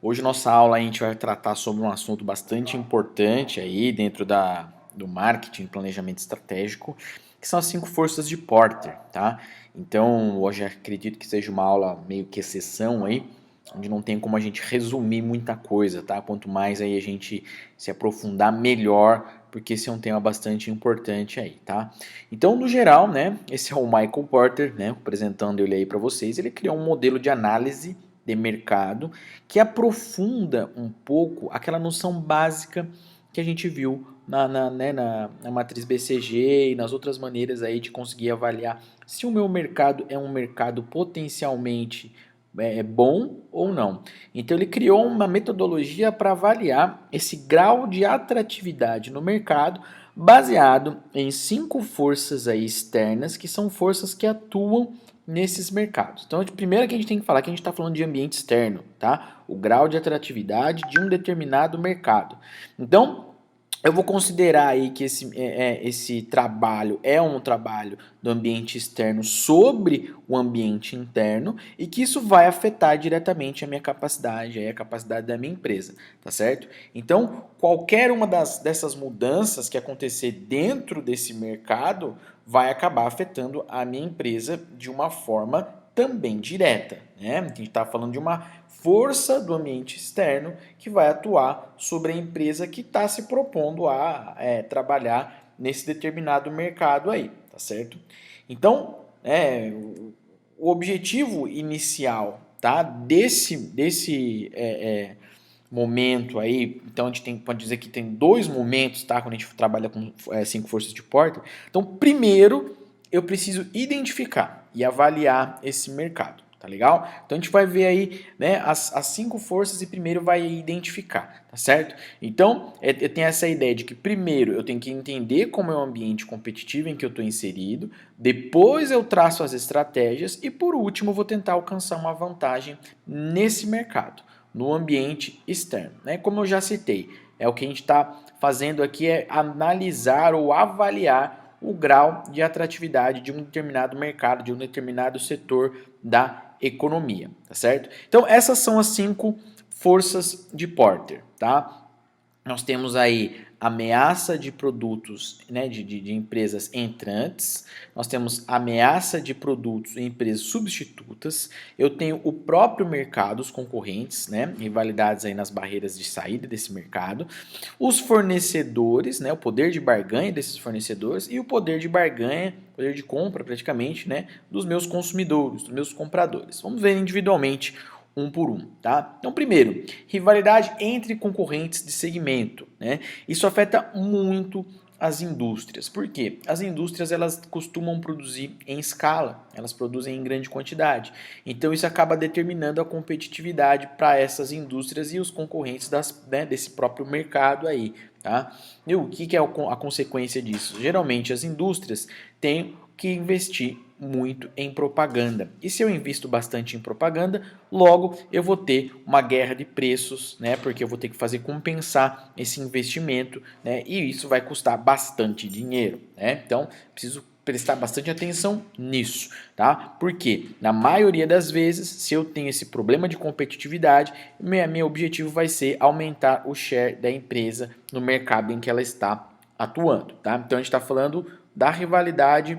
Hoje nossa aula a gente vai tratar sobre um assunto bastante importante aí dentro do marketing e planejamento estratégico, que são as 5 forças de Porter, tá? Então, hoje acredito que seja uma aula meio que exceção aí, onde não tem como a gente resumir muita coisa, tá? Quanto mais aí a gente se aprofundar, melhor, porque esse é um tema bastante importante aí, tá? Então, no geral, né, esse é o Michael Porter, né, apresentando ele aí para vocês. Ele criou um modelo de análise de mercado que aprofunda um pouco aquela noção básica que a gente viu na matriz BCG e nas outras maneiras aí de conseguir avaliar se o meu mercado é um mercado potencialmente bom ou não. Então ele criou uma metodologia para avaliar esse grau de atratividade no mercado baseado em 5 forças aí externas, que são forças que atuam nesses mercados. Então, a primeira que a gente tem que falar que a gente está falando de ambiente externo, tá? O grau de atratividade de um determinado mercado. Então, eu vou considerar aí que esse trabalho é um trabalho do ambiente externo sobre o ambiente interno e que isso vai afetar diretamente a minha capacidade, a capacidade da minha empresa, tá certo? Então, qualquer uma dessas mudanças que acontecer dentro desse mercado vai acabar afetando a minha empresa de uma forma também direta, né? A gente está falando de uma força do ambiente externo que vai atuar sobre a empresa que está se propondo a trabalhar nesse determinado mercado aí, tá certo? Então, o objetivo inicial, tá, desse momento aí, então a gente pode dizer que tem 2 momentos, tá, quando a gente trabalha com 5 forças de Porter. Então, primeiro, eu preciso identificar e avaliar esse mercado. Tá legal? Então a gente vai ver aí, né, as 5 forças e primeiro vai identificar, tá certo? Então eu tenho essa ideia de que primeiro eu tenho que entender como é o ambiente competitivo em que eu estou inserido, depois eu traço as estratégias e por último eu vou tentar alcançar uma vantagem nesse mercado, no ambiente externo, né? Como eu já citei, o que a gente está fazendo aqui é analisar ou avaliar o grau de atratividade de um determinado mercado, de um determinado setor da economia, tá certo? Então essas são as 5 forças de Porter, tá? Nós temos aí ameaça de produtos, né, de empresas entrantes, nós temos ameaça de produtos em empresas substitutas, eu tenho o próprio mercado, os concorrentes, né, rivalidades aí nas barreiras de saída desse mercado, os fornecedores, né, o poder de barganha desses fornecedores e o poder de barganha, poder de compra praticamente, né, dos meus consumidores, dos meus compradores. Vamos ver individualmente um por um, tá? Então, primeiro, rivalidade entre concorrentes de segmento, né? Isso afeta muito as indústrias. Por quê? As indústrias elas costumam produzir em escala, elas produzem em grande quantidade. Então isso acaba determinando a competitividade para essas indústrias e os concorrentes desse próprio mercado aí, tá? E o que é a consequência disso? Geralmente as indústrias têm que investir muito em propaganda. E se eu invisto bastante em propaganda, logo eu vou ter uma guerra de preços, né? Porque eu vou ter que fazer compensar esse investimento, né? E isso vai custar bastante dinheiro, né? Então, preciso prestar bastante atenção nisso, tá? Porque na maioria das vezes, se eu tenho esse problema de competitividade, meu objetivo vai ser aumentar o share da empresa no mercado em que ela está atuando, tá? Então a gente está falando da rivalidade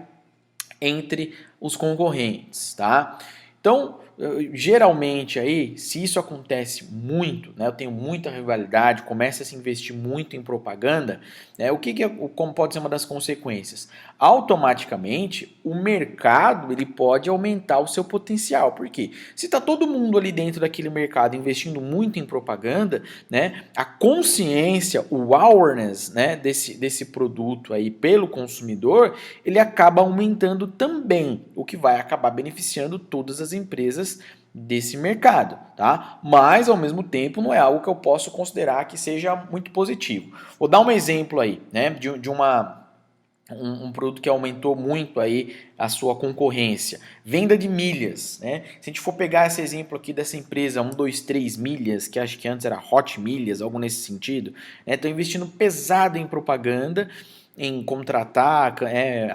entre os concorrentes, tá? Então, geralmente aí, se isso acontece muito, né, eu tenho muita rivalidade, começa a se investir muito em propaganda, né, como pode ser uma das consequências? Automaticamente, o mercado ele pode aumentar o seu potencial. Por quê? Se está todo mundo ali dentro daquele mercado investindo muito em propaganda, né, a consciência, o awareness, né, desse produto aí pelo consumidor, ele acaba aumentando também, o que vai acabar beneficiando todas as empresas desse mercado, tá? Mas ao mesmo tempo não é algo que eu posso considerar que seja muito positivo. Vou dar um exemplo aí, né, de um produto que aumentou muito aí a sua concorrência, venda de milhas, né? Se a gente for pegar esse exemplo aqui dessa empresa 123 milhas, que acho que antes era Hot Milhas, algo nesse sentido, né? Estão investindo pesado em propaganda, em contratar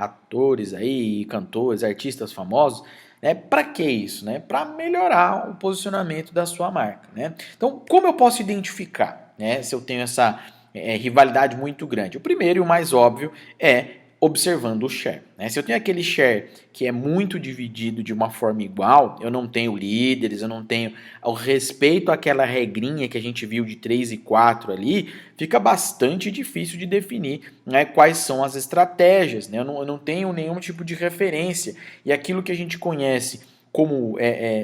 atores aí, cantores, artistas famosos, né? Para que isso? Né? Para melhorar o posicionamento da sua marca, né? Então, como eu posso identificar, né, se eu tenho essa rivalidade muito grande? O primeiro e o mais óbvio é observando o share, né? Se eu tenho aquele share que é muito dividido de uma forma igual, eu não tenho líderes, eu não tenho o respeito àquela regrinha que a gente viu de 3 e 4 ali, fica bastante difícil de definir, né, quais são as estratégias, né? Eu não tenho nenhum tipo de referência, e aquilo que a gente conhece como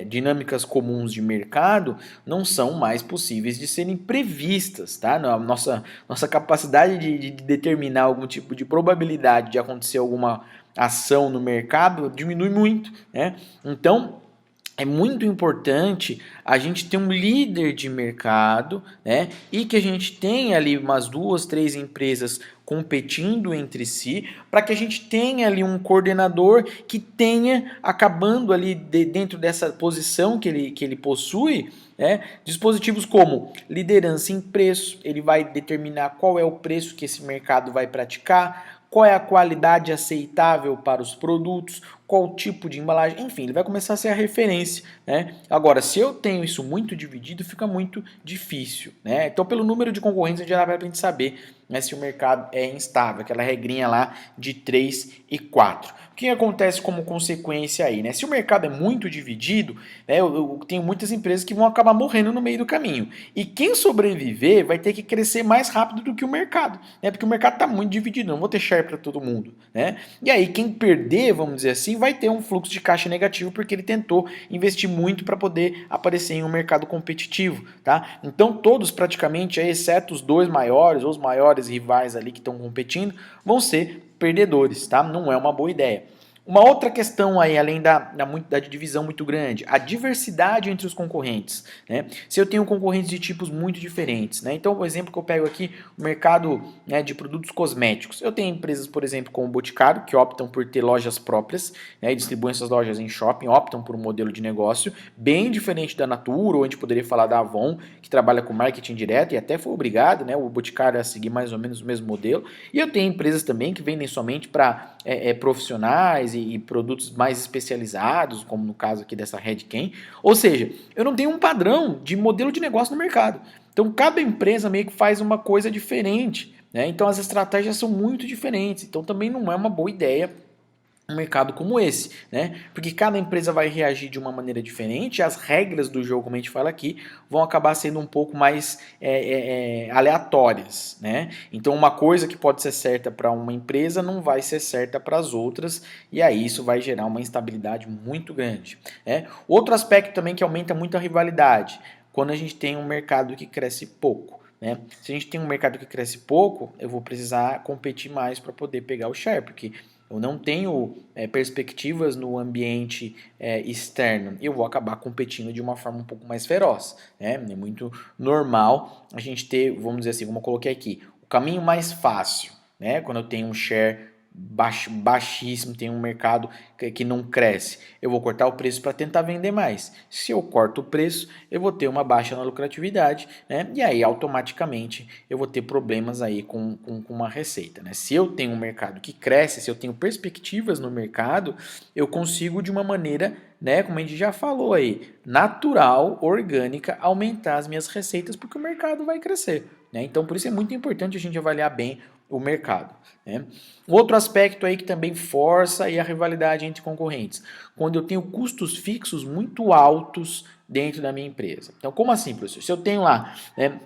dinâmicas comuns de mercado não são mais possíveis de serem previstas, tá? Nossa capacidade de determinar algum tipo de probabilidade de acontecer alguma ação no mercado diminui muito, né? Então, é muito importante a gente ter um líder de mercado, né? E que a gente tenha ali umas 2, 3 empresas competindo entre si, para que a gente tenha ali um coordenador que tenha, acabando ali dentro dessa posição que ele possui, né, dispositivos como liderança em preço, ele vai determinar qual é o preço que esse mercado vai praticar, qual é a qualidade aceitável para os produtos, qual tipo de embalagem, enfim, ele vai começar a ser a referência, né? Agora, se eu tenho isso muito dividido, fica muito difícil, né? Então, pelo número de concorrentes, já dá para a gente saber, né, se o mercado é instável, aquela regrinha lá de 3 e 4. O que acontece como consequência aí, né? Se o mercado é muito dividido, né, eu tenho muitas empresas que vão acabar morrendo no meio do caminho. E quem sobreviver vai ter que crescer mais rápido do que o mercado, né? Porque o mercado está muito dividido, não vou ter share para todo mundo, né? E aí quem perder, vamos dizer assim, vai ter um fluxo de caixa negativo porque ele tentou investir muito para poder aparecer em um mercado competitivo, tá? Então todos praticamente, exceto os dois maiores ou os maiores rivais ali que estão competindo, vão ser perdedores, tá? Não é uma boa ideia. Uma outra questão aí, além da divisão muito grande, a diversidade entre os concorrentes, né? Se eu tenho concorrentes de tipos muito diferentes, né? Então, o exemplo que eu pego aqui, o mercado, né, de produtos cosméticos. Eu tenho empresas, por exemplo, como o Boticário, que optam por ter lojas próprias, né, e distribuem essas lojas em shopping, optam por um modelo de negócio bem diferente da Natura, ou a gente poderia falar da Avon, que trabalha com marketing direto e até foi obrigado, né, o Boticário a seguir mais ou menos o mesmo modelo. E eu tenho empresas também que vendem somente para profissionais e produtos mais especializados, como no caso aqui dessa Redken. Ou seja, eu não tenho um padrão de modelo de negócio no mercado. Então, cada empresa meio que faz uma coisa diferente, né? Então, as estratégias são muito diferentes. Então, também não é uma boa ideia um mercado como esse, né? Porque cada empresa vai reagir de uma maneira diferente, e as regras do jogo, como a gente fala aqui, vão acabar sendo um pouco mais aleatórias, né? Então, uma coisa que pode ser certa para uma empresa não vai ser certa para as outras, e aí isso vai gerar uma instabilidade muito grande, né? Outro aspecto também que aumenta muito a rivalidade, quando a gente tem um mercado que cresce pouco. Né? Se a gente tem um mercado que cresce pouco, eu vou precisar competir mais para poder pegar o share, porque eu não tenho perspectivas no ambiente externo, eu vou acabar competindo de uma forma um pouco mais feroz. Né? É muito normal a gente ter, vamos dizer assim, como eu coloquei aqui, o caminho mais fácil, né? Quando eu tenho um share baixíssimo, tem um mercado que não cresce, eu vou cortar o preço para tentar vender mais. Se eu corto o preço, eu vou ter uma baixa na lucratividade, né? E aí automaticamente eu vou ter problemas aí com uma receita, né? Se eu tenho um mercado que cresce, se eu tenho perspectivas no mercado, eu consigo de uma maneira, né, como a gente já falou aí, natural, orgânica, aumentar as minhas receitas porque o mercado vai crescer, né? Então por isso é muito importante a gente avaliar bem o mercado, né? Outro aspecto aí que também força aí a rivalidade entre concorrentes, quando eu tenho custos fixos muito altos dentro da minha empresa. Então, como assim, professor? Se eu tenho lá, né,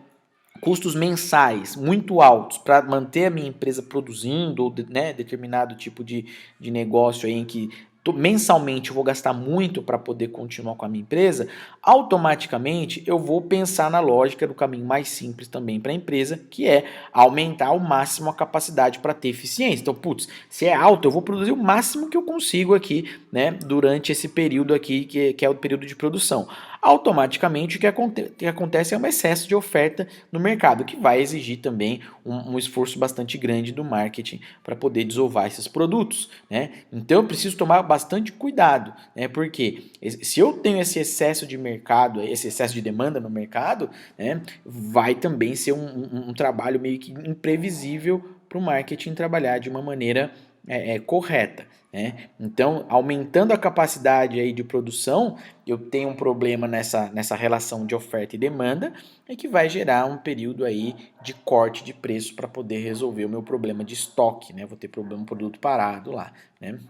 custos mensais muito altos para manter a minha empresa produzindo, ou né, determinado tipo de negócio aí em que mensalmente eu vou gastar muito para poder continuar com a minha empresa, automaticamente eu vou pensar na lógica do caminho mais simples também para a empresa, que é aumentar ao máximo a capacidade para ter eficiência. Então, putz, se é alto, eu vou produzir o máximo que eu consigo aqui, né, durante esse período aqui, que é o período de produção. Automaticamente o que acontece é um excesso de oferta no mercado, que vai exigir também um esforço bastante grande do marketing para poder desovar esses produtos, né? Então eu preciso tomar bastante cuidado, né? Porque se eu tenho esse excesso de mercado, esse excesso de demanda no mercado, né, vai também ser um trabalho meio que imprevisível para o marketing trabalhar de uma maneira correta, né? Então, aumentando a capacidade aí de produção, eu tenho um problema nessa relação de oferta e demanda, que vai gerar um período aí de corte de preço para poder resolver o meu problema de estoque, né? Vou ter problema um produto parado lá, né?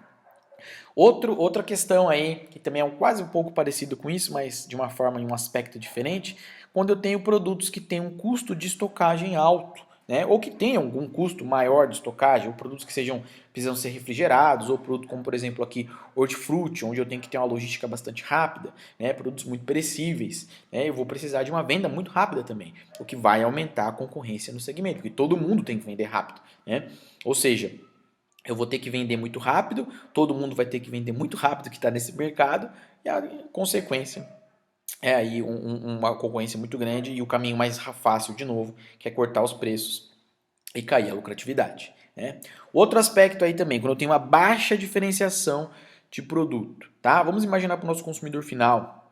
Outra questão aí, que também é quase um pouco parecido com isso, mas de uma forma em um aspecto diferente, quando eu tenho produtos que têm um custo de estocagem alto, né, ou que tenham algum custo maior de estocagem, ou produtos que precisam ser refrigerados, ou produto como, por exemplo, aqui, hortifruti, onde eu tenho que ter uma logística bastante rápida, né, produtos muito perecíveis, né, eu vou precisar de uma venda muito rápida também, o que vai aumentar a concorrência no segmento, porque todo mundo tem que vender rápido, né, ou seja, eu vou ter que vender muito rápido, todo mundo vai ter que vender muito rápido que está nesse mercado, e a consequência é aí uma concorrência muito grande e o caminho mais fácil, de novo, que é cortar os preços e cair a lucratividade, né? Outro aspecto aí também, quando eu tenho uma baixa diferenciação de produto, tá? Vamos imaginar para o nosso consumidor final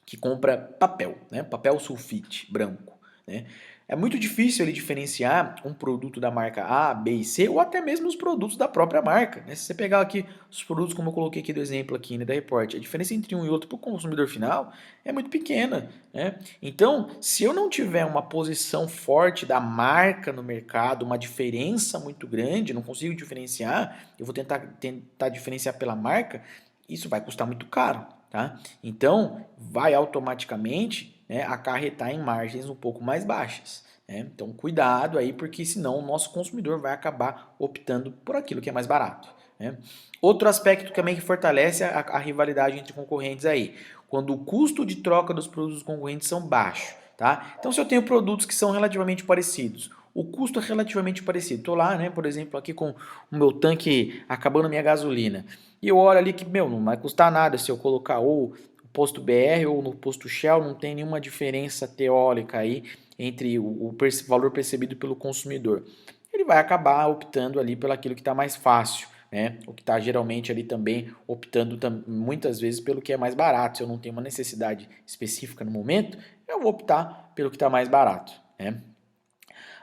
que compra papel, né? Papel sulfite branco, né? É muito difícil ele diferenciar um produto da marca A, B e C ou até mesmo os produtos da própria marca, né? Se você pegar aqui os produtos como eu coloquei aqui do exemplo aqui, né, da Report, a diferença entre um e outro para o consumidor final é muito pequena, né? Então, se eu não tiver uma posição forte da marca no mercado, uma diferença muito grande, não consigo diferenciar, eu vou tentar diferenciar pela marca, isso vai custar muito caro. Tá? Então, vai automaticamente, né, acarretar em margens um pouco mais baixas. Né? Então, cuidado aí, porque senão o nosso consumidor vai acabar optando por aquilo que é mais barato. Né? Outro aspecto também que fortalece a rivalidade entre concorrentes aí, quando o custo de troca dos produtos concorrentes são baixos. Tá? Então, se eu tenho produtos que são relativamente parecidos, o custo é relativamente parecido. Estou lá, né, por exemplo, aqui com o meu tanque acabando a minha gasolina. E eu olho ali que, não vai custar nada se eu colocar ou no posto BR ou no posto Shell, não tem nenhuma diferença teórica aí entre o valor percebido pelo consumidor. Ele vai acabar optando ali pelo aquilo que está mais fácil, né? O que está geralmente ali também optando muitas vezes pelo que é mais barato. Se eu não tenho uma necessidade específica no momento, eu vou optar pelo que está mais barato, né?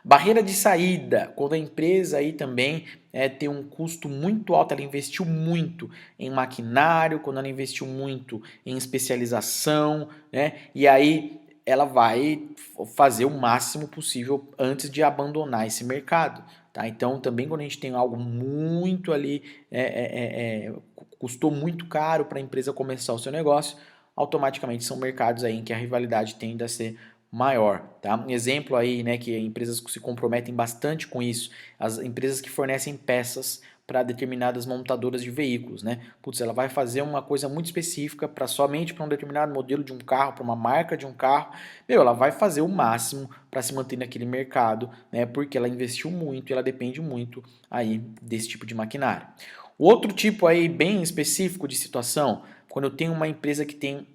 Barreira de saída, quando a empresa aí também tem um custo muito alto, ela investiu muito em maquinário, quando ela investiu muito em especialização, né? E aí ela vai fazer o máximo possível antes de abandonar esse mercado. Tá? Então, também quando a gente tem algo muito ali, custou muito caro para a empresa começar o seu negócio, automaticamente são mercados aí em que a rivalidade tende a ser maior, tá? Um exemplo aí, né, que empresas se comprometem bastante com isso, as empresas que fornecem peças para determinadas montadoras de veículos, né? Putz, ela vai fazer uma coisa muito específica para somente para um determinado modelo de um carro, para uma marca de um carro. Ela vai fazer o máximo para se manter naquele mercado, né? Porque ela investiu muito e ela depende muito aí desse tipo de maquinário. O outro tipo aí bem específico de situação, quando eu tenho uma empresa que tem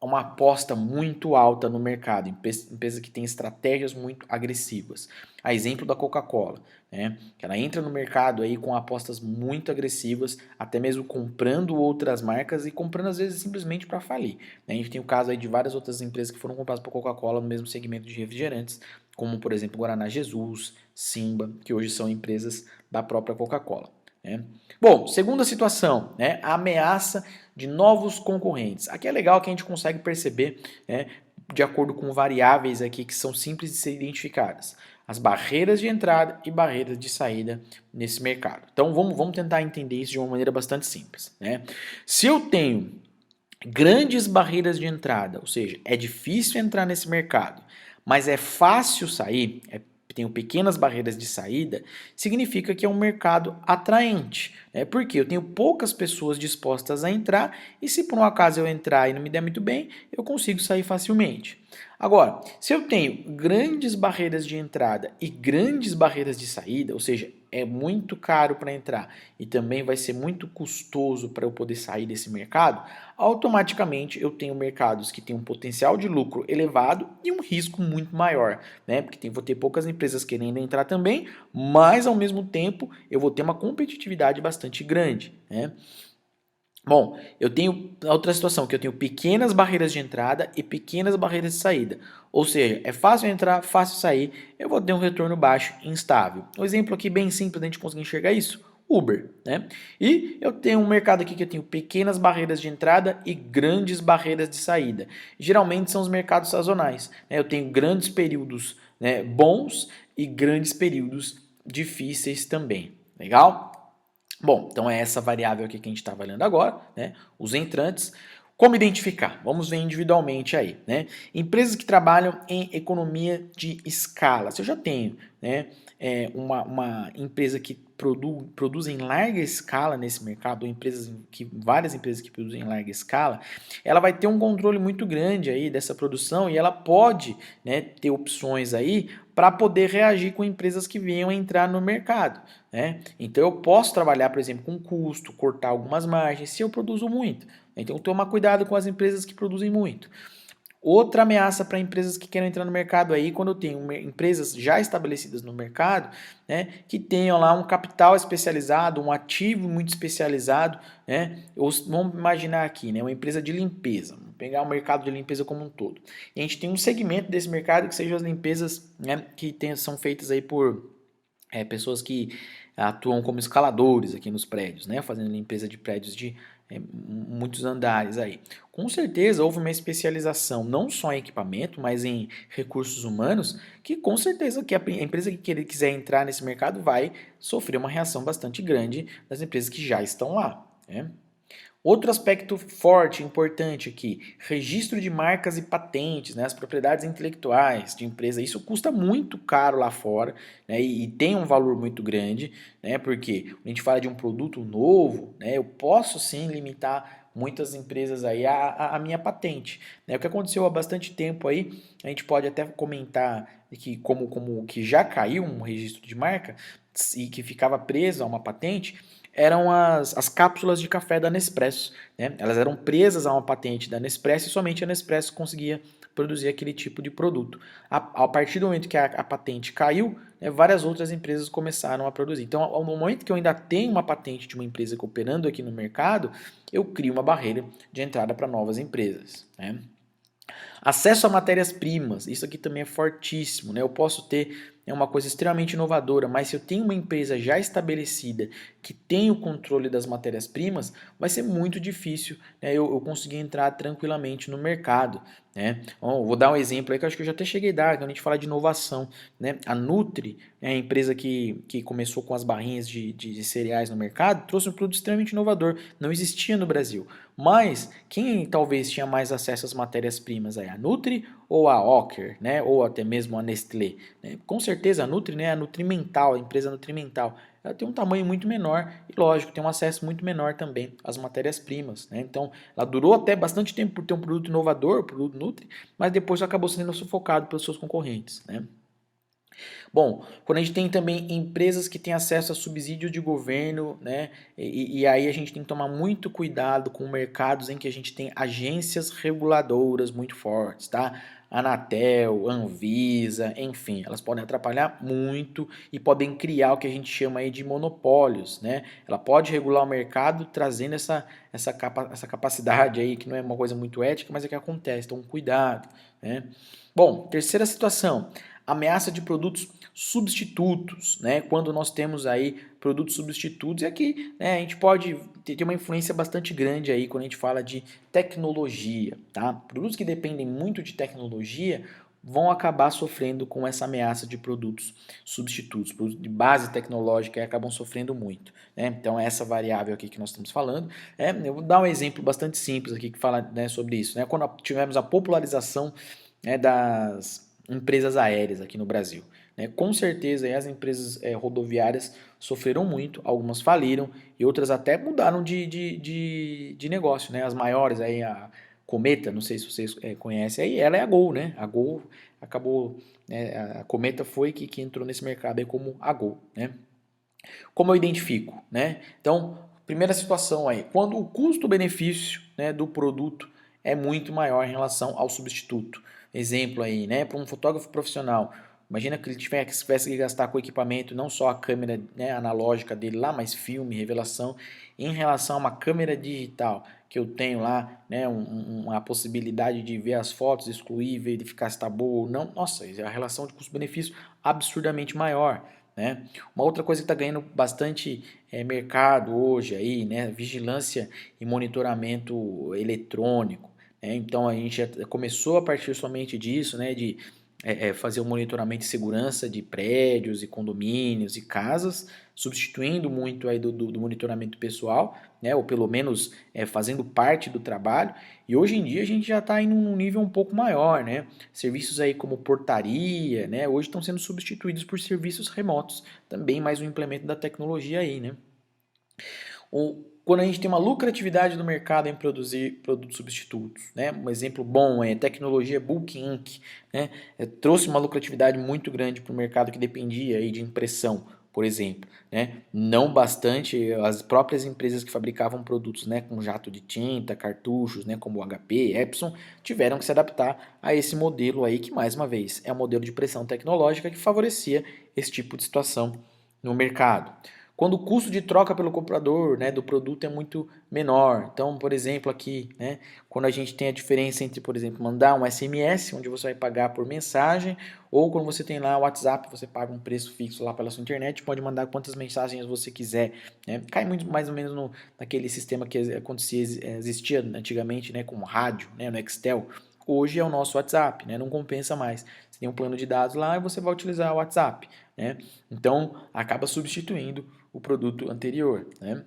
uma aposta muito alta no mercado, empresa que tem estratégias muito agressivas. A exemplo da Coca-Cola, né? Que ela entra no mercado aí com apostas muito agressivas, até mesmo comprando outras marcas e comprando às vezes simplesmente para falir. A gente tem o caso aí de várias outras empresas que foram compradas por Coca-Cola no mesmo segmento de refrigerantes, como por exemplo Guaraná Jesus, Simba, que hoje são empresas da própria Coca-Cola. Né? Bom, segunda situação, né? A ameaça de novos concorrentes. Aqui é legal que a gente consegue perceber, né, de acordo com variáveis aqui que são simples de ser identificadas. As barreiras de entrada e barreiras de saída nesse mercado. Então vamos tentar entender isso de uma maneira bastante simples. Né? Se eu tenho grandes barreiras de entrada, ou seja, é difícil entrar nesse mercado, mas é fácil sair, tenho pequenas barreiras de saída, significa que é um mercado atraente. Né? Porque eu tenho poucas pessoas dispostas a entrar e se por um acaso eu entrar e não me der muito bem, eu consigo sair facilmente. Agora, se eu tenho grandes barreiras de entrada e grandes barreiras de saída, ou seja, é muito caro para entrar e também vai ser muito custoso para eu poder sair desse mercado, automaticamente eu tenho mercados que têm um potencial de lucro elevado e um risco muito maior, né? Porque vou ter poucas empresas querendo entrar também, mas ao mesmo tempo eu vou ter uma competitividade bastante grande, né? Bom, eu tenho outra situação, que eu tenho pequenas barreiras de entrada e pequenas barreiras de saída. Ou seja, é fácil entrar, fácil sair, eu vou ter um retorno baixo e instável. Um exemplo aqui bem simples da gente conseguir enxergar isso, Uber, né? E eu tenho um mercado aqui que eu tenho pequenas barreiras de entrada e grandes barreiras de saída. Geralmente são os mercados sazonais, né? Eu tenho grandes períodos, né, bons e grandes períodos difíceis também. Legal? Bom, então é essa variável aqui que a gente está avaliando agora, né? Os entrantes. Como identificar? Vamos ver individualmente aí, né? Empresas que trabalham em economia de escala. Se eu já tenho, né, uma empresa que produz em larga escala nesse mercado, ou várias empresas que produzem em larga escala, ela vai ter um controle muito grande aí dessa produção e ela pode, né, ter opções aí para poder reagir com empresas que venham entrar no mercado, né? Então eu posso trabalhar, por exemplo, com custo, cortar algumas margens se eu produzo muito. Então tomar cuidado com as empresas que produzem muito. Outra ameaça para empresas que querem entrar no mercado aí, quando eu tenho empresas já estabelecidas no mercado, né, que tenham lá um capital especializado, um ativo muito especializado, né, vamos imaginar aqui, né, uma empresa de limpeza, vamos pegar o mercado de limpeza como um todo. E a gente tem um segmento desse mercado que sejam as limpezas, né, que são feitas aí por pessoas que atuam como escaladores aqui nos prédios, né, fazendo limpeza de prédios de muitos andares aí. Com certeza houve uma especialização não só em equipamento, mas em recursos humanos, que com certeza que a empresa que quiser entrar nesse mercado vai sofrer uma reação bastante grande das empresas que já estão lá, né? Outro aspecto forte, importante aqui, registro de marcas e patentes, né, as propriedades intelectuais de empresa, isso custa muito caro lá fora, né, e tem um valor muito grande, né, porque quando a gente fala de um produto novo, né, eu posso sim limitar muitas empresas aí a minha patente. Né. O que aconteceu há bastante tempo aí, a gente pode até comentar que como que já caiu um registro de marca e que ficava preso a uma patente, eram as cápsulas de café da Nespresso, né? Elas eram presas a uma patente da Nespresso e somente a Nespresso conseguia produzir aquele tipo de produto. A partir do momento que a patente caiu, né, várias outras empresas começaram a produzir. Então, ao momento que eu ainda tenho uma patente de uma empresa operando aqui no mercado, eu crio uma barreira de entrada para novas empresas, né? Acesso a matérias-primas, isso aqui também é fortíssimo, né? Eu posso ter uma coisa extremamente inovadora, mas se eu tenho uma empresa já estabelecida que tem o controle das matérias-primas, vai ser muito difícil, né, eu conseguir entrar tranquilamente no mercado, né? Bom, vou dar um exemplo aí que eu acho que eu já até cheguei a dar, quando a gente fala de inovação, né? A Nutri, é a empresa que começou com as barrinhas de cereais no mercado, trouxe um produto extremamente inovador, não existia no Brasil. Mas quem talvez tinha mais acesso às matérias-primas aí, a Nutri ou a Ocker, né? Ou até mesmo a Nestlé, né? Com certeza a Nutri, né? A Nutrimental, a empresa Nutrimental, ela tem um tamanho muito menor e, lógico, tem um acesso muito menor também às matérias-primas, né? Então, ela durou até bastante tempo por ter um produto inovador, o produto Nutri, mas depois acabou sendo sufocado pelos seus concorrentes, né? Bom, quando a gente tem também empresas que têm acesso a subsídio de governo, né? E aí a gente tem que tomar muito cuidado com mercados em que a gente tem agências reguladoras muito fortes, tá? Anatel, Anvisa, enfim, elas podem atrapalhar muito e podem criar o que a gente chama aí de monopólios, né? Ela pode regular o mercado trazendo essa capacidade aí, que não é uma coisa muito ética, mas é que acontece, então cuidado, né? Bom, terceira situação, ameaça de produtos substitutos, né? Quando nós temos aí produtos substitutos, e aqui, né, a gente pode ter uma influência bastante grande aí quando a gente fala de tecnologia, tá? Produtos que dependem muito de tecnologia vão acabar sofrendo com essa ameaça de produtos substitutos, produtos de base tecnológica e acabam sofrendo muito, né? Então essa variável aqui que nós estamos falando, eu vou dar um exemplo bastante simples aqui que fala, né, sobre isso, né? Quando tivemos a popularização, né, das empresas aéreas aqui no Brasil, né? Com certeza aí, as empresas rodoviárias sofreram muito, algumas faliram e outras até mudaram de negócio, né? As maiores, aí, a Cometa, não sei se vocês conhecem, aí ela é a Gol, né? A Gol acabou, né, a Cometa foi que entrou nesse mercado aí como a Gol, né? Como eu identifico, né? Então, primeira situação aí, quando o custo-benefício, né, do produto é muito maior em relação ao substituto. Exemplo aí, né, para um fotógrafo profissional, imagina que ele tivesse que gastar com o equipamento, não só a câmera, né, analógica dele lá, mas filme, revelação, em relação a uma câmera digital, que eu tenho lá, né, uma possibilidade de ver as fotos, excluir, verificar se está boa ou não. Nossa, a relação de custo-benefício absurdamente maior, né? Uma outra coisa que está ganhando bastante mercado hoje aí, né? Vigilância e monitoramento eletrônico, né? Então a gente já começou a partir somente disso, né? De fazer o monitoramento de segurança de prédios e condomínios e casas, substituindo muito aí do monitoramento pessoal, né? Ou pelo menos fazendo parte do trabalho. E hoje em dia a gente já está em um nível um pouco maior, né? Serviços aí como portaria, né? Hoje estão sendo substituídos por serviços remotos. Também mais um implemento da tecnologia aí, né? Quando a gente tem uma lucratividade do mercado em produzir produtos substitutos, né? Um exemplo bom é a tecnologia Book Inc, né? Trouxe uma lucratividade muito grande para o mercado que dependia aí de impressão, por exemplo, né? Não bastante as próprias empresas que fabricavam produtos, né, com jato de tinta, cartuchos, né, como o HP, Epson, tiveram que se adaptar a esse modelo aí que, mais uma vez, é um modelo de pressão tecnológica que favorecia esse tipo de situação no mercado. Quando o custo de troca pelo comprador, né, do produto é muito menor. Então, por exemplo, aqui, né, quando a gente tem a diferença entre, por exemplo, mandar um SMS, onde você vai pagar por mensagem, ou quando você tem lá o WhatsApp, você paga um preço fixo lá pela sua internet, pode mandar quantas mensagens você quiser. Né? Cai muito mais ou menos naquele sistema que existia antigamente, né, como rádio, né, no Nextel. Hoje é o nosso WhatsApp, né? Não compensa mais. Você tem um plano de dados lá e você vai utilizar o WhatsApp, né? Então, acaba substituindo o produto anterior, né?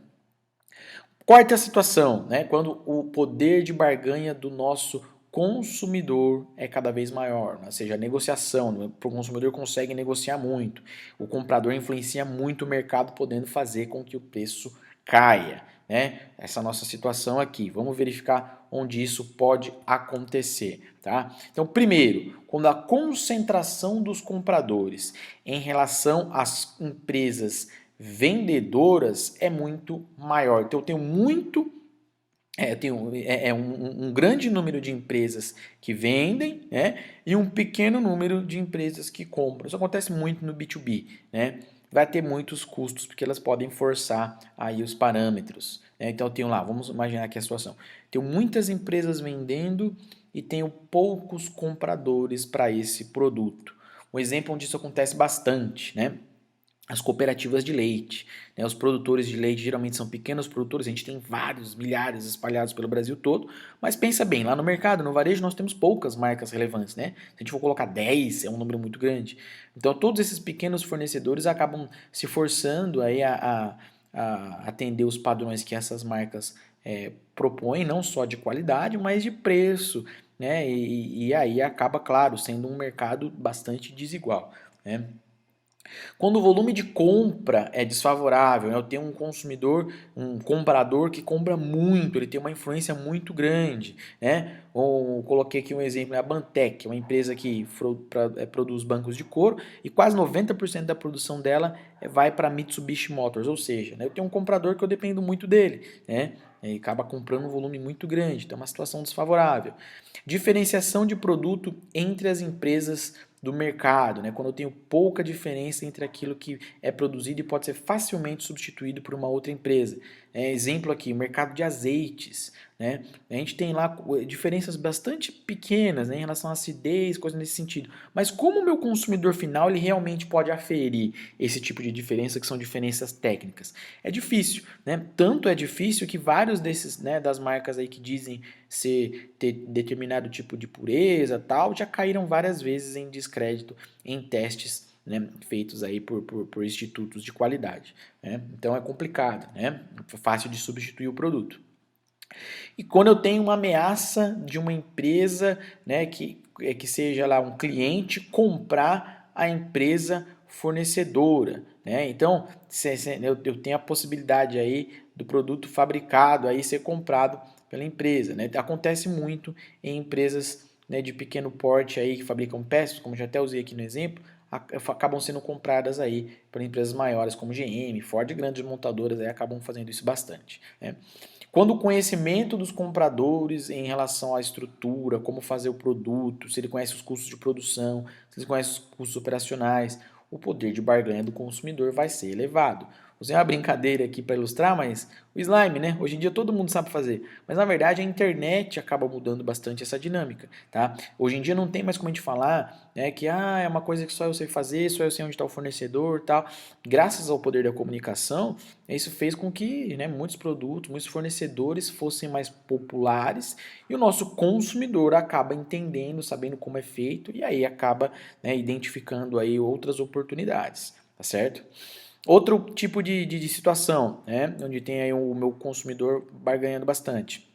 Quarta situação, né? Quando o poder de barganha do nosso consumidor é cada vez maior, né? Ou seja, a negociação, né? O consumidor consegue negociar muito, o comprador influencia muito o mercado, podendo fazer com que o preço caia, né? Essa nossa situação aqui. Vamos verificar onde isso pode acontecer, tá? Então, primeiro, quando a concentração dos compradores em relação às empresas vendedoras é muito maior. Então eu tenho muito, um grande número de empresas que vendem, né, e um pequeno número de empresas que compram. Isso acontece muito no B2B, né? Vai ter muitos custos porque elas podem forçar aí os parâmetros, né? Então eu tenho lá, vamos imaginar aqui a situação. Tenho muitas empresas vendendo e tenho poucos compradores para esse produto. Um exemplo onde isso acontece bastante, né? As cooperativas de leite, né? Os produtores de leite geralmente são pequenos produtores, a gente tem vários, milhares espalhados pelo Brasil todo, mas pensa bem, lá no mercado, no varejo, nós temos poucas marcas relevantes, né? Se a gente for colocar 10, é um número muito grande. Então, todos esses pequenos fornecedores acabam se forçando aí a atender os padrões que essas marcas propõem, não só de qualidade, mas de preço, né? E aí acaba, claro, sendo um mercado bastante desigual, né? Quando o volume de compra é desfavorável, né? Eu tenho um consumidor, um comprador que compra muito, ele tem uma influência muito grande, né? Ou coloquei aqui um exemplo, a Bantec, uma empresa que produz bancos de couro e quase 90% da produção dela vai para Mitsubishi Motors, ou seja, né? Eu tenho um comprador que eu dependo muito dele, né? E acaba comprando um volume muito grande, então é uma situação desfavorável. Diferenciação de produto entre as empresas do mercado, né? Quando eu tenho pouca diferença entre aquilo que é produzido e pode ser facilmente substituído por uma outra empresa. Exemplo aqui, o mercado de azeites, né? A gente tem lá diferenças bastante pequenas, né, em relação à acidez, coisas nesse sentido. Mas como o meu consumidor final ele realmente pode aferir esse tipo de diferença, que são diferenças técnicas? É difícil, né? Tanto é difícil que vários desses, né, das marcas aí que dizem ter determinado tipo de pureza, tal, já caíram várias vezes em descrédito em testes, né, feitos aí por institutos de qualidade, né? Então é complicado, né? É fácil de substituir o produto. E quando eu tenho uma ameaça de uma empresa, né, que seja lá um cliente comprar a empresa fornecedora, né? Então eu tenho a possibilidade aí do produto fabricado aí ser comprado pela empresa, né? Acontece muito em empresas, né, de pequeno porte aí que fabricam peças, como já até usei aqui no exemplo, acabam sendo compradas aí por empresas maiores como GM, Ford, grandes montadoras aí acabam fazendo isso bastante, né? Quando o conhecimento dos compradores em relação à estrutura, como fazer o produto, se ele conhece os custos de produção, se ele conhece os custos operacionais, o poder de barganha do consumidor vai ser elevado. Usei uma brincadeira aqui para ilustrar, mas o slime, né? Hoje em dia todo mundo sabe fazer. Mas na verdade a internet acaba mudando bastante essa dinâmica, tá? Hoje em dia não tem mais como a gente falar, né, que é uma coisa que só eu sei fazer, só eu sei onde está o fornecedor, tal. Graças ao poder da comunicação, isso fez com que, né, muitos produtos, muitos fornecedores fossem mais populares e o nosso consumidor acaba entendendo, sabendo como é feito e aí acaba, né, identificando aí outras oportunidades, tá certo? Outro tipo de situação, né, onde tem aí o meu consumidor barganhando bastante.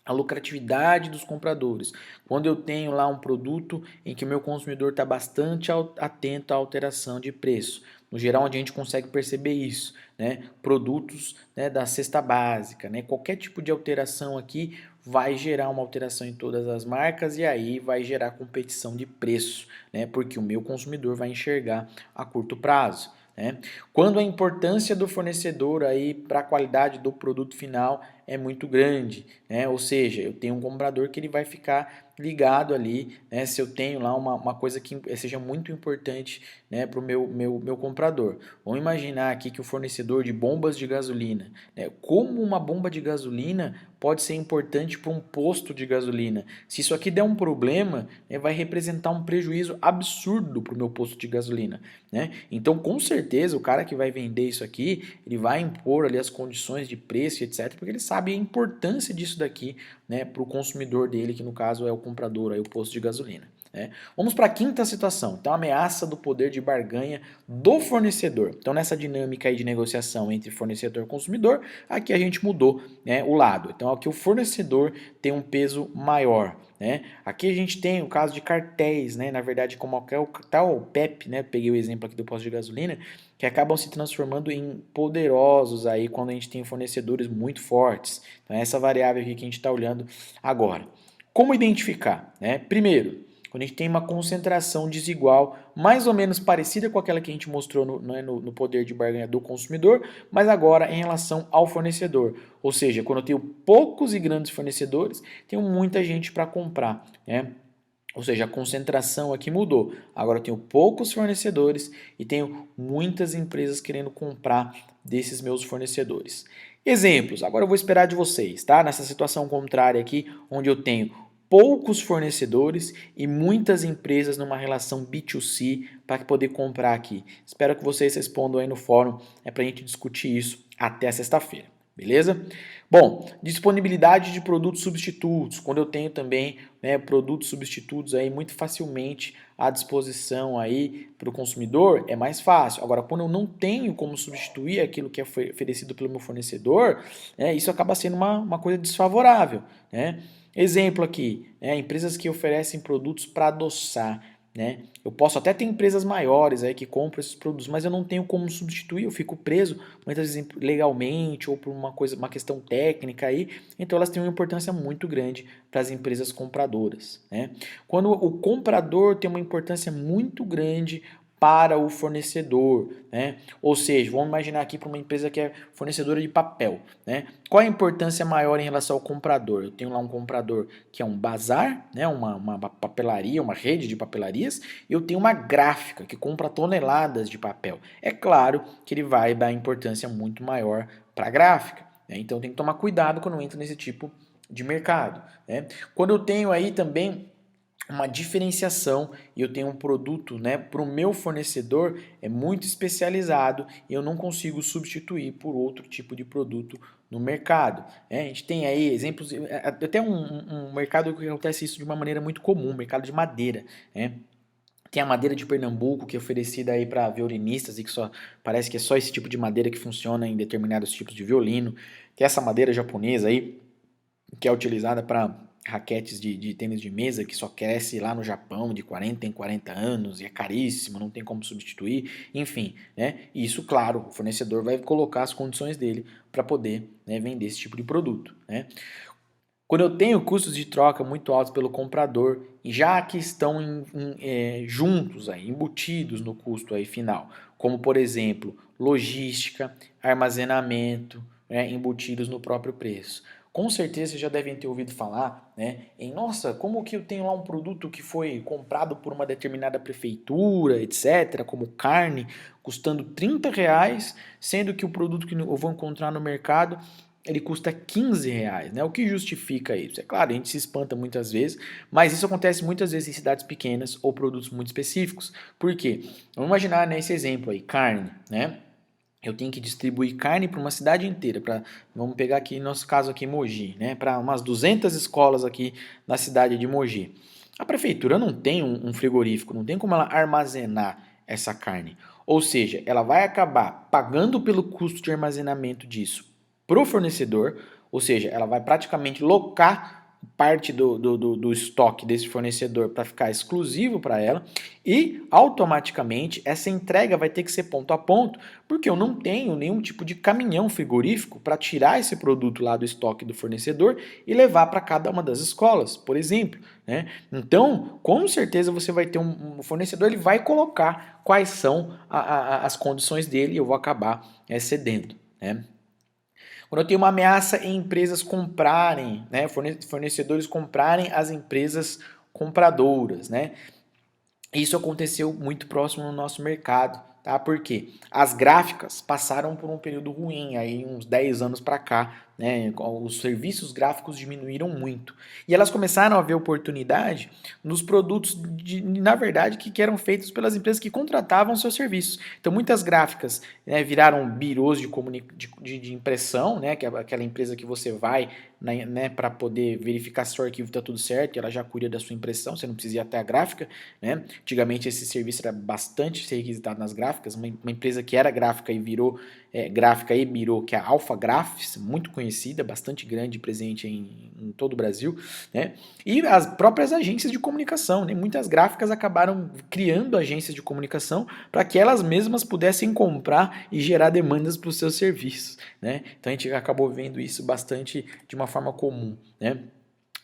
A lucratividade dos compradores. Quando eu tenho lá um produto em que o meu consumidor está bastante atento à alteração de preço. No geral, onde a gente consegue perceber isso, né? Produtos, né, da cesta básica, né? Qualquer tipo de alteração aqui vai gerar uma alteração em todas as marcas e aí vai gerar competição de preço, né? Porque o meu consumidor vai enxergar a curto prazo. Né? Quando a importância do fornecedor aí para a qualidade do produto final é muito grande, né? Ou seja, eu tenho um comprador que ele vai ficar ligado ali, né? Se eu tenho lá uma coisa que seja muito importante, né, para o meu comprador. Vamos imaginar aqui que o fornecedor de bombas de gasolina, né? Como uma bomba de gasolina pode ser importante para um posto de gasolina. Se isso aqui der um problema, né, vai representar um prejuízo absurdo para o meu posto de gasolina, né? Então, com certeza, o cara que vai vender isso aqui, ele vai impor ali as condições de preço, etc., porque ele sabe a importância disso daqui, né, para o consumidor dele, que no caso é o comprador, aí, o posto de gasolina. Né? Vamos para a quinta situação, então a ameaça do poder de barganha do fornecedor. Então nessa dinâmica aí de negociação entre fornecedor e consumidor, aqui a gente mudou, né, o lado. Então aqui o fornecedor tem um peso maior. Né? Aqui a gente tem o caso de cartéis, né? Na verdade, como é o tal PEP, né? Peguei o exemplo aqui do posto de gasolina, que acabam se transformando em poderosos aí quando a gente tem fornecedores muito fortes. Então, é essa variável aqui que a gente está olhando agora. Como identificar? Né? Primeiro, quando a gente tem uma concentração desigual, mais ou menos parecida com aquela que a gente mostrou no poder de barganha do consumidor, mas agora em relação ao fornecedor. Ou seja, quando eu tenho poucos e grandes fornecedores, tenho muita gente para comprar. Né? Ou seja, a concentração aqui mudou. Agora eu tenho poucos fornecedores e tenho muitas empresas querendo comprar desses meus fornecedores. Exemplos, agora eu vou esperar de vocês, tá? Nessa situação contrária aqui, onde eu tenho poucos fornecedores e muitas empresas numa relação B2C para poder comprar aqui. Espero que vocês respondam aí no fórum, para a gente discutir isso até sexta-feira, beleza? Bom, disponibilidade de produtos substitutos, quando eu tenho também, né, produtos substitutos aí muito facilmente à disposição aí para o consumidor, é mais fácil. Agora, quando eu não tenho como substituir aquilo que é oferecido pelo meu fornecedor, né, isso acaba sendo uma coisa desfavorável, né? Exemplo aqui, né, empresas que oferecem produtos para adoçar. Né? Eu posso até ter empresas maiores aí que compram esses produtos, mas eu não tenho como substituir, eu fico preso muitas vezes legalmente ou por uma questão técnica aí, então elas têm uma importância muito grande para as empresas compradoras. Né? Quando o comprador tem uma importância muito grande para o fornecedor, né? Ou seja, vamos imaginar aqui para uma empresa que é fornecedora de papel, né? Qual a importância maior em relação ao comprador? Eu tenho lá um comprador que é um bazar, né? Uma papelaria, uma rede de papelarias, e eu tenho uma gráfica que compra toneladas de papel. É claro que ele vai dar importância muito maior para a gráfica, né? Então tem que tomar cuidado quando entra nesse tipo de mercado, né? Quando eu tenho aí também uma diferenciação e eu tenho um produto, né, para o meu fornecedor é muito especializado e eu não consigo substituir por outro tipo de produto no mercado. A gente tem aí exemplos, até um mercado que acontece isso de uma maneira muito comum, mercado de madeira. Né? Tem a madeira de Pernambuco, que é oferecida aí para violinistas e que só parece que é só esse tipo de madeira que funciona em determinados tipos de violino. Tem essa madeira japonesa aí, que é utilizada para raquetes de tênis de mesa, que só cresce lá no Japão de 40 em 40 anos e é caríssimo, não tem como substituir, enfim, né? E isso, claro, o fornecedor vai colocar as condições dele para poder, né, vender esse tipo de produto, né? Quando eu tenho custos de troca muito altos pelo comprador, já que estão juntos, aí, embutidos no custo aí final, como por exemplo, logística, armazenamento, né, embutidos no próprio preço. Com certeza vocês já devem ter ouvido falar, né, em nossa, como que eu tenho lá um produto que foi comprado por uma determinada prefeitura, etc., como carne, custando R$ 30, sendo que o produto que eu vou encontrar no mercado ele custa R$ 15, né? O que justifica isso? É claro, a gente se espanta muitas vezes, mas isso acontece muitas vezes em cidades pequenas ou produtos muito específicos. Por quê? Vamos imaginar nesse exemplo aí, carne, né? Eu tenho que distribuir carne para uma cidade inteira, vamos pegar aqui nosso caso aqui Mogi, né, para umas 200 escolas aqui na cidade de Mogi. A prefeitura não tem um frigorífico, não tem como ela armazenar essa carne. Ou seja, ela vai acabar pagando pelo custo de armazenamento disso para o fornecedor, ou seja, ela vai praticamente locar parte do estoque desse fornecedor para ficar exclusivo para ela e automaticamente essa entrega vai ter que ser ponto a ponto, porque eu não tenho nenhum tipo de caminhão frigorífico para tirar esse produto lá do estoque do fornecedor e levar para cada uma das escolas, por exemplo, né? Então, com certeza você vai ter um fornecedor, ele vai colocar quais são as condições dele e eu vou acabar cedendo, né? Quando eu tenho uma ameaça em empresas comprarem, né, fornecedores comprarem as empresas compradoras, né? Isso aconteceu muito próximo no nosso mercado, tá? Porque as gráficas passaram por um período ruim, aí uns 10 anos para cá, né? Os serviços gráficos diminuíram muito. E elas começaram a ver oportunidade nos produtos, na verdade, que eram feitos pelas empresas que contratavam seus serviços. Então, muitas gráficas, né, viraram birôs de impressão, né? Que é aquela empresa que você vai, né, para poder verificar se o arquivo está tudo certo, e ela já cuida da sua impressão, você não precisa ir até a gráfica, né? Antigamente esse serviço era bastante requisitado nas gráficas, uma empresa que era gráfica e virou gráfica e birô, que é a Alpha Graphics, muito conhecida, bastante grande, presente em todo o Brasil, né? E as próprias agências de comunicação, né? Muitas gráficas acabaram criando agências de comunicação para que elas mesmas pudessem comprar e gerar demandas para os seus serviços, né? Então a gente acabou vendo isso bastante de uma forma comum, né?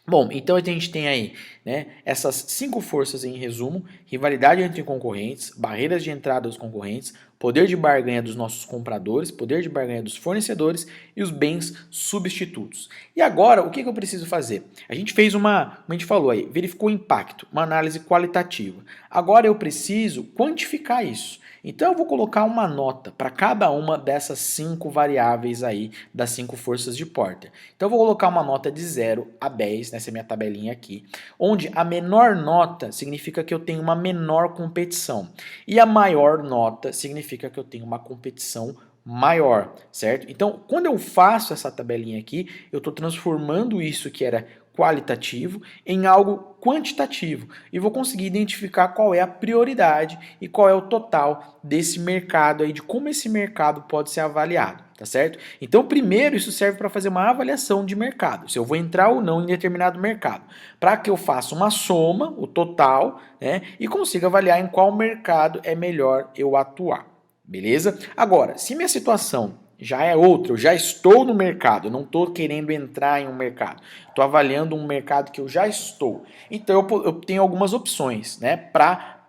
Bom, então a gente tem aí, né, essas 5 forças em resumo: rivalidade entre concorrentes, barreiras de entrada dos concorrentes, poder de barganha dos nossos compradores, poder de barganha dos fornecedores e os bens substitutos. E agora, o que eu preciso fazer? A gente fez como a gente falou aí, verificou o impacto, uma análise qualitativa. Agora eu preciso quantificar isso. Então eu vou colocar uma nota para cada uma dessas 5 variáveis aí, das 5 forças de Porter. Então eu vou colocar uma nota de 0 a 10 nessa minha tabelinha aqui, onde a menor nota significa que eu tenho uma menor competição e a maior nota significa que eu tenho uma competição maior, certo? Então, quando eu faço essa tabelinha aqui, eu estou transformando isso que era qualitativo em algo quantitativo e vou conseguir identificar qual é a prioridade e qual é o total desse mercado aí, de como esse mercado pode ser avaliado, tá certo? Então, primeiro, isso serve para fazer uma avaliação de mercado, se eu vou entrar ou não em determinado mercado, para que eu faça uma soma, o total, né, e consiga avaliar em qual mercado é melhor eu atuar, beleza? Agora, se minha situação já é outra, eu já estou no mercado, eu não estou querendo entrar em um mercado, estou avaliando um mercado que eu já estou. Então eu tenho algumas opções, né?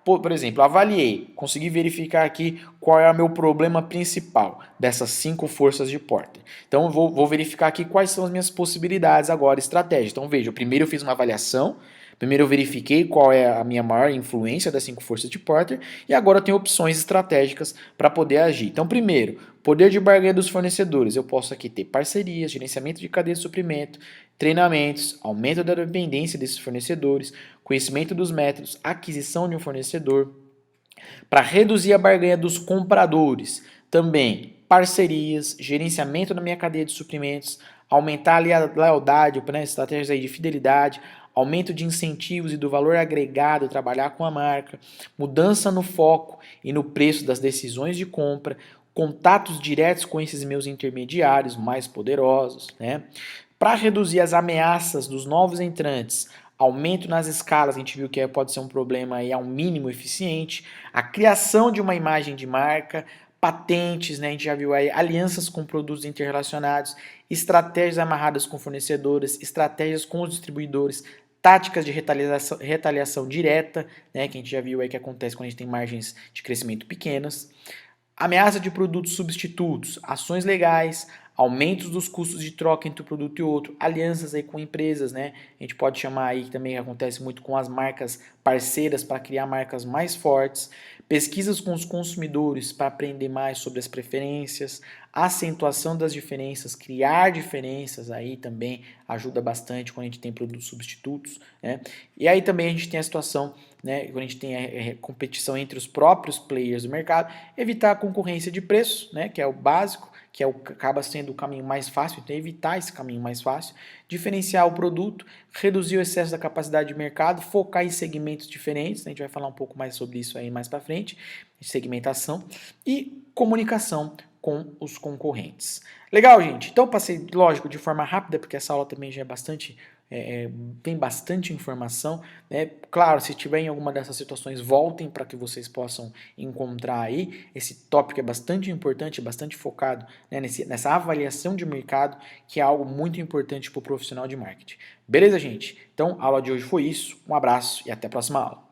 Por exemplo, avaliei, consegui verificar aqui qual é o meu problema principal dessas 5 forças de Porter. Então eu vou verificar aqui quais são as minhas possibilidades agora, estratégias. Então veja, primeiro eu fiz uma avaliação. Primeiro eu verifiquei qual é a minha maior influência das 5 forças de Porter e agora eu tenho opções estratégicas para poder agir. Então, primeiro, poder de barganha dos fornecedores. Eu posso aqui ter parcerias, gerenciamento de cadeia de suprimento, treinamentos, aumento da dependência desses fornecedores, conhecimento dos métodos, aquisição de um fornecedor. Para reduzir a barganha dos compradores, também parcerias, gerenciamento da minha cadeia de suprimentos, aumentar a lealdade, né, estratégias aí de fidelidade, aumento de incentivos e do valor agregado, trabalhar com a marca, mudança no foco e no preço das decisões de compra, contatos diretos com esses meus intermediários mais poderosos, né? Para reduzir as ameaças dos novos entrantes, aumento nas escalas, a gente viu que pode ser um problema aí ao mínimo eficiente, a criação de uma imagem de marca, patentes, né? A gente já viu aí alianças com produtos interrelacionados, estratégias amarradas com fornecedores, estratégias com os distribuidores, táticas de retaliação direta, né? Que a gente já viu aí que acontece quando a gente tem margens de crescimento pequenas, ameaça de produtos substitutos, ações legais, aumentos dos custos de troca entre um produto e outro, alianças aí com empresas, né? A gente pode chamar aí, que também acontece muito com as marcas parceiras para criar marcas mais fortes, pesquisas com os consumidores para aprender mais sobre as preferências, acentuação das diferenças, criar diferenças aí também ajuda bastante quando a gente tem produtos substitutos, né? E aí também a gente tem a situação, né, quando a gente tem a competição entre os próprios players do mercado, evitar a concorrência de preço, né, que é o básico, que acaba sendo o caminho mais fácil, então evitar esse caminho mais fácil, diferenciar o produto, reduzir o excesso da capacidade de mercado, focar em segmentos diferentes, né, a gente vai falar um pouco mais sobre isso aí mais para frente, segmentação e comunicação com os concorrentes. Legal, gente? Então passei, lógico, de forma rápida, porque essa aula também já é bastante tem bastante informação, né? Claro, se tiver em alguma dessas situações, voltem para que vocês possam encontrar aí. Esse tópico é bastante importante, bastante focado, né, nessa avaliação de mercado, que é algo muito importante para o profissional de marketing. Beleza, gente? Então, a aula de hoje foi isso. Um abraço e até a próxima aula.